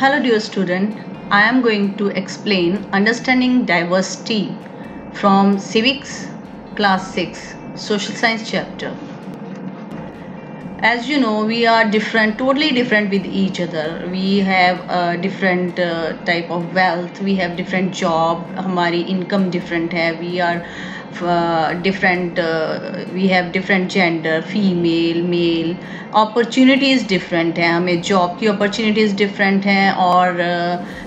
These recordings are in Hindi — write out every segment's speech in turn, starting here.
Hello dear student, I am going to explain understanding diversity from civics class 6 social science chapter. As you know, we are different, totally different with each other. We have a different type of wealth, we have different job, हमारी income different है, we are different, we have different gender, female, male, opportunities different है, हमें job की opportunities different हैं और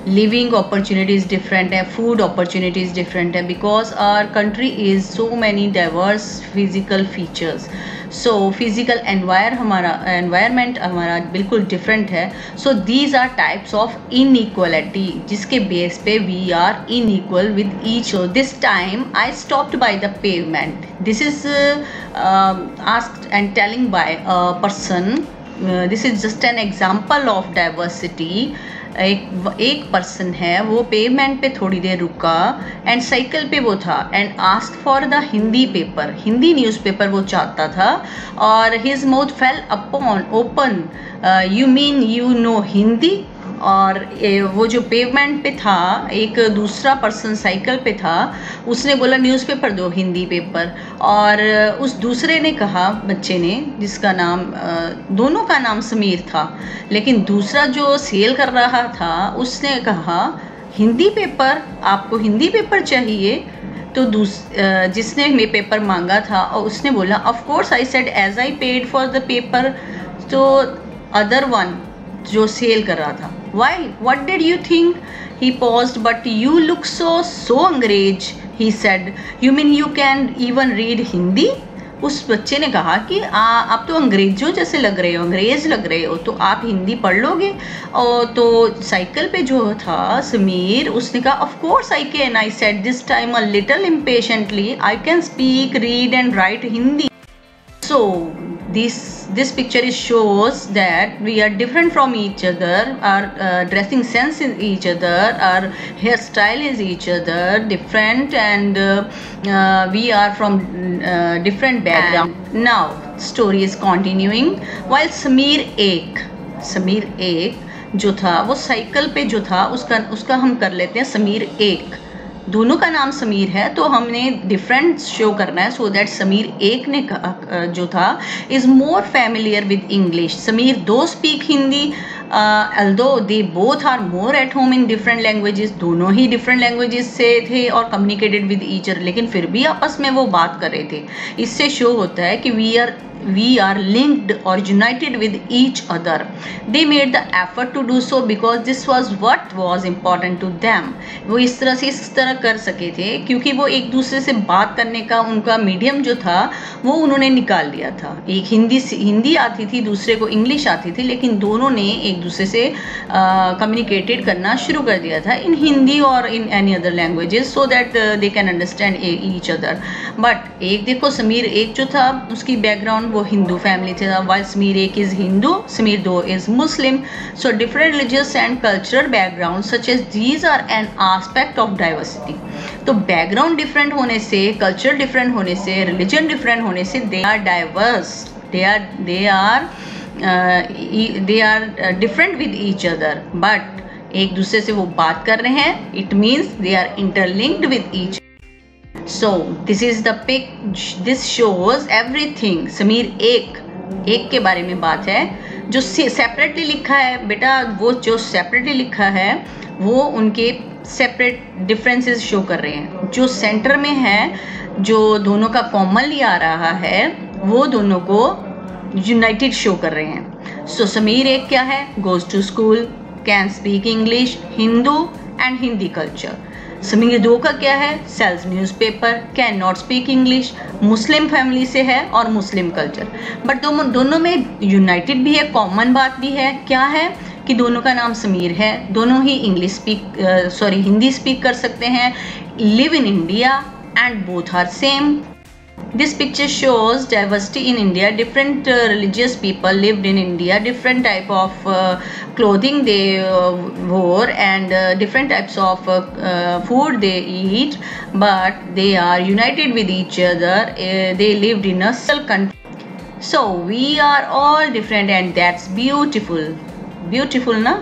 living opportunities different है, food opportunities different है, because our country is so many diverse physical features. So physical environment हमारा बिल्कुल डिफरेंट है. So these are types of inequality जिसके बेस पे we are unequal with each. This time I stopped by the pavement. This is asked and telling by a person. This is just an example of diversity. एक पर्सन है, वो पेवमेंट पे थोड़ी देर रुका एंड साइकिल पे वो था and ask for the Hindi paper. Hindi newspaper वो चाहता था और his mouth fail upon open. You mean you know Hindi. और वो जो पेवमेंट पे था, एक दूसरा पर्सन साइकिल पे था, उसने बोला न्यूज़पेपर दो, हिंदी पेपर. और उस दूसरे ने कहा, बच्चे ने, जिसका नाम दोनों का नाम समीर था, लेकिन दूसरा जो सेल कर रहा था उसने कहा हिंदी पेपर, आपको हिंदी पेपर चाहिए. तो जिसने मैं पेपर मांगा था और उसने बोला of course I said as I paid for the paper. तो अदर वन जो सेल कर रहा था, why what did you think? He paused, but you look so अंग्रेज. He said, you mean you can even read Hindi? उस बच्चे ने कहा कि आप तो अंग्रेजों जैसे लग रहे हो, अंग्रेज लग रहे हो, तो आप हिंदी पढ़ लोगे. और तो साइकिल पे जो था समीर, उसने कहा of course I can. I said this time a little impatiently, I can speak, read and right Hindi. So this picture shows that we are different from each other. Our dressing sense is each other, our hairstyle is each other different, and we are from different background. Now story is continuing. While Sameer एक जो था, वो साइकिल पे जो था, उसका हम कर लेते हैं समीर एक. दोनों का नाम समीर है तो हमने डिफरेंट शो करना है. सो दैट समीर एक ने जो था is more familiar with English. Sameer though speak Hindi, although they both are more at home in different languages. दोनों ही different languages से थे और communicated with each other, लेकिन फिर भी आपस में वो बात कर रहे थे. इससे शो होता है कि we are linked or united with each other. They made the effort to do so because this was what was important to them. वो इस तरह कर सके थे क्योंकि वो एक दूसरे से बात करने का उनका मीडियम जो था वो उन्होंने निकाल लिया था. एक हिंदी आती थी, दूसरे को इंग्लिश आती थी, लेकिन दोनों ने एक दूसरे से कम्युनिकेटेड करना शुरू कर दिया था इन हिंदी और in any other languages, so that they can understand each other. But एक देखो, समीर एक जो था उसकी बैकग्राउंड वो हिंदू फैमिली था, वाइल समीर एक इज हिंदू, समीर दो is Muslim. So different religious and cultural background such as these are an aspect of diversity. तो बैकग्राउंड डिफरेंट होने से, कल्चर डिफरेंट होने से, रिलीजन डिफरेंट होने से they are diverse, they are different with each other, but एक दूसरे से वो बात कर रहे हैं. It means they are interlinked with each. So this is the pic. This shows everything. Sameer एक के बारे में बात है. जो सेपरेटली लिखा है बेटा, वो जो सेपरेटली लिखा है वो उनके सेपरेट डिफरेंसेस शो कर रहे हैं. जो सेंटर में है, जो दोनों का कॉमनली आ रहा है, वो दोनों को यूनाइटेड शो कर रहे हैं. सो समीर एक क्या है? Goes to school, can speak English, Hindu and Hindi culture. Sameer दो का क्या है? Sells newspaper, can not speak English, Muslim family से है और मुस्लिम कल्चर. बट दोनों में यूनाइटेड भी है, कॉमन बात भी है. क्या है कि दोनों का नाम समीर है, दोनों ही हिंदी स्पीक कर सकते हैं, live in India and both are same. This picture shows diversity in India. Different religious people lived in India. Different type of clothing they wore and different types of food they eat. But they are united with each other. They lived in a single country. So we are all different, and that's beautiful. Beautiful, na?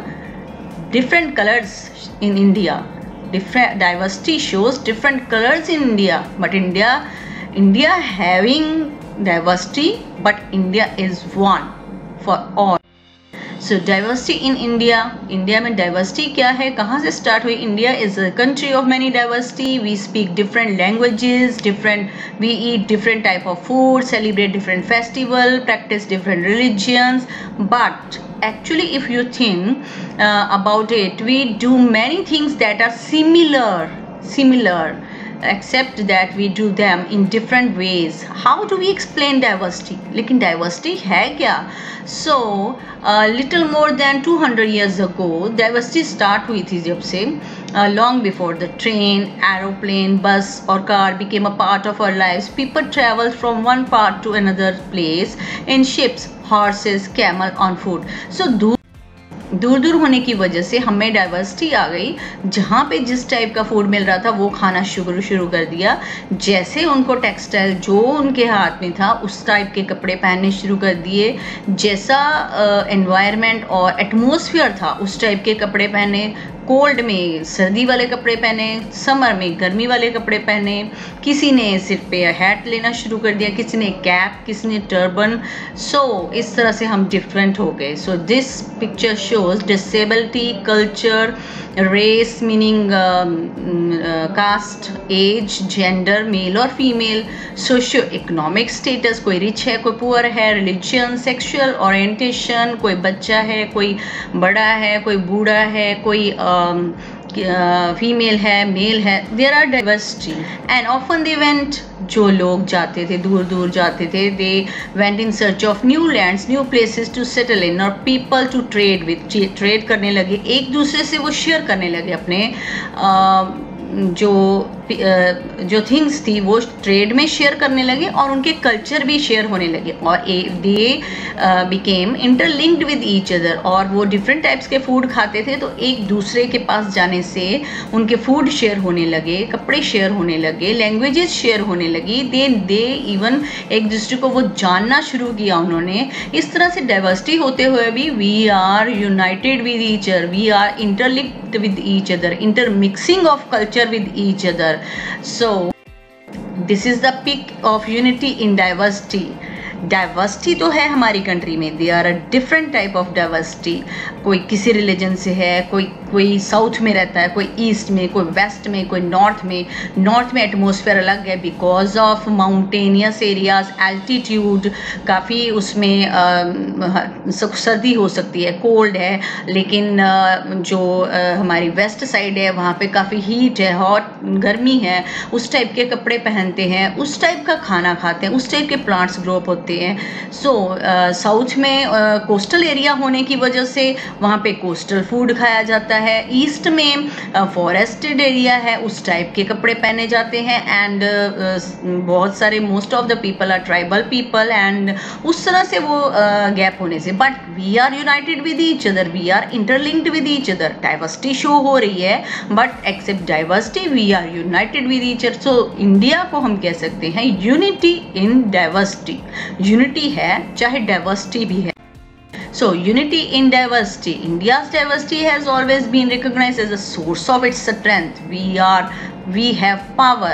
different colors in India. Different diversity shows different colors in India, but India having diversity, but India is one for all. So diversity in India. India में diversity क्या है, कहाँ से start हुई? India is a country of many diversity. We speak different languages, we eat different type of food, celebrate different festival, practice different religions. But actually, if you think about it, we do many things that are similar, except that we do them in different ways. How do we explain diversity? लेकिन diversity है क्या? So little more than 200 years ago diversity start हुई थी जब से long before the train, aeroplane, bus or car became a part of our lives. People traveled from one part to another place in ships, horses, camel, on foot. So दूर दूर होने की वजह से हमें डाइवर्सिटी आ गई. जहाँ पे जिस टाइप का फूड मिल रहा था वो खाना शुरू कर दिया. जैसे उनको टेक्सटाइल जो उनके हाथ में था उस टाइप के कपड़े पहनने शुरू कर दिए. जैसा एनवायरनमेंट और एटमॉस्फेयर था उस टाइप के कपड़े पहने. कोल्ड में सर्दी वाले कपड़े पहने, समर में गर्मी वाले कपड़े पहने. किसी ने सिर पे हैट लेना शुरू कर दिया, किसी ने कैप, किसी ने टर्बन. सो इस तरह से हम डिफरेंट हो गए. So this picture shows disability, culture, race meaning caste, age, gender, male और फीमेल, सोशियो इकोनॉमिक स्टेटस, कोई रिच है कोई पुअर है, रिलीजन, सेक्सुअल ओरिएंटेशन, कोई बच्चा है कोई बड़ा है, कोई बूढ़ा है, कोई फीमेल है, मेल है. There are diversity and often they went. जो लोग जाते थे दूर दूर जाते थे, they went in search of new lands, new places to settle in, और people to trade with. Trade करने लगे, एक दूसरे से वो शेयर करने लगे अपने जो थिंग्स थी वो ट्रेड में शेयर करने लगे और उनके कल्चर भी शेयर होने लगे. और they became interlinked with each other. और वो डिफरेंट टाइप्स के फूड खाते थे तो एक दूसरे के पास जाने से उनके फूड शेयर होने लगे, कपड़े शेयर होने लगे, लैंग्वेजेस शेयर होने लगी. दे इवन एक दूसरे को वो जानना शुरू किया उन्होंने. इस तरह से डाइवर्सिटी होते हुए भी we are united with each other, we are interlinked with each other, intermixing of culture with each other. So this is the peak of unity in diversity. Diversity तो है हमारी कंट्री में. They are a different type of diversity. कोई किसी रिलीजन से है, कोई साउथ में रहता है, कोई ईस्ट में, कोई वेस्ट में, कोई नॉर्थ में. नॉर्थ में एटमॉस्फेयर अलग है because of mountainous areas, altitude, काफ़ी उसमें सर्दी हो सकती है, कोल्ड है. लेकिन जो हमारी वेस्ट साइड है वहाँ पे काफ़ी हीट है, हॉट, गर्मी है. उस टाइप के कपड़े पहनते हैं, उस टाइप का खाना खाते हैं, उस टाइप के प्लांट्स ग्रो अप होते हैं. सो साउथ में कोस्टल एरिया होने की वजह से वहाँ पे कोस्टल फूड खाया जाता है. ईस्ट में फॉरेस्टेड एरिया है, उस टाइप के कपड़े पहने जाते हैं. एंड बहुत सारे most of the people are tribal people and उस तरह से वो गैप होने से. But we are united with each other, we are interlinked with each other. Diversity show हो रही है but except diversity we are united with each other. So India को हम कह सकते हैं यूनिटी इन डाइवर्सिटी. यूनिटी है चाहे डाइवर्सिटी भी है. So unity in diversity. India's diversity has always been recognized as a source of its strength. We have power.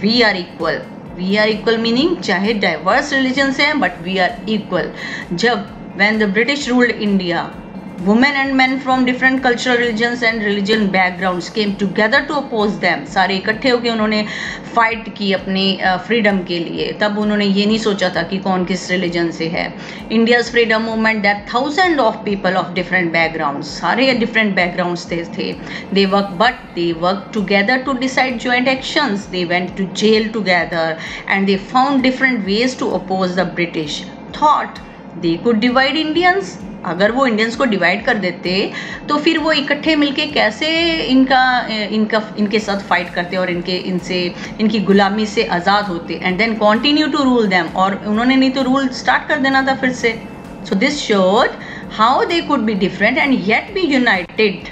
We are equal. We are equal meaning चाहे diverse religions हैं but we are equal. जब when the British ruled India, women and men from different cultural religions and religion backgrounds came together to oppose them. सारे इकट्ठे होकर उन्होंने फाइट की अपनी फ्रीडम के लिए. तब उन्होंने ये नहीं सोचा था कि कौन किस रिलीजन से है. India's freedom movement that thousand of people of different backgrounds, सारे डिफरेंट बैकग्राउंड्स थे. They work together to decide joint actions. They went to jail together and they found different ways to oppose the British. Thought they could divide Indians. अगर वो इंडियंस को डिवाइड कर देते तो फिर वो इकट्ठे मिलके कैसे इनके साथ फाइट करते और इनकी गुलामी से आज़ाद होते and then continue to rule them. और उन्होंने नहीं तो रूल स्टार्ट कर देना था फिर से. So this showed how they could be different and yet be united.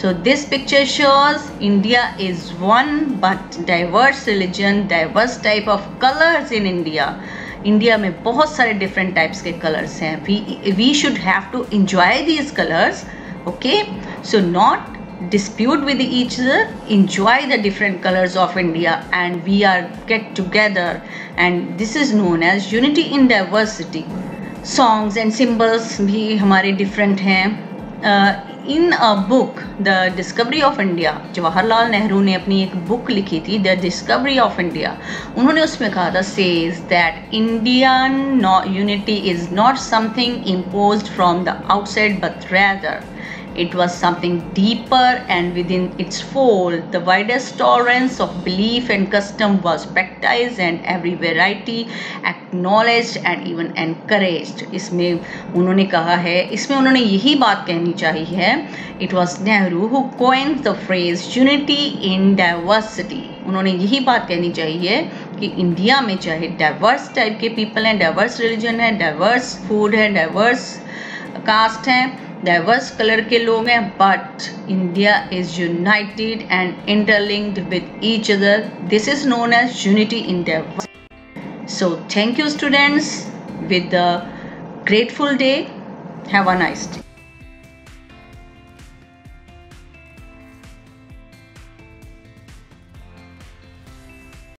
So this picture shows India is one but diverse religion, diverse type of colors in India. India में बहुत सारे डिफरेंट टाइप्स के कलर्स हैं. We should have to enjoy these colours. Okay, So not dispute with each other, enjoy the different colors of India, and we are get together, and this is known as unity in diversity. Songs and symbols भी हमारे different हैं. In a book, The Discovery of India, Jawaharlal Nehru ने अपनी एक बुक लिखी थी, The Discovery of India. उन्होंने उसमें कहा था, says that Indian unity is not something imposed from the outside, but rather it was something deeper, and within its fold the widest tolerance of belief and custom was practiced, and every variety acknowledged and even encouraged. इसमें उन्होंने कहा है, इसमें उन्होंने यही बात कहनी चाहिए है, it was Nehru who coined the phrase unity in diversity. उन्होंने यही बात कहनी चाहिए कि इंडिया में चाहे डाइवर्स टाइप के पीपल हैं, डाइवर्स रिलीजन है, डाइवर्स फूड है, डाइवर्स कास्ट हैं, डाइवर्स कलर के लोग हैं, but India is united and interlinked with each other. This is known as unity in diversity. So thank you students, with the grateful day, have a nice day.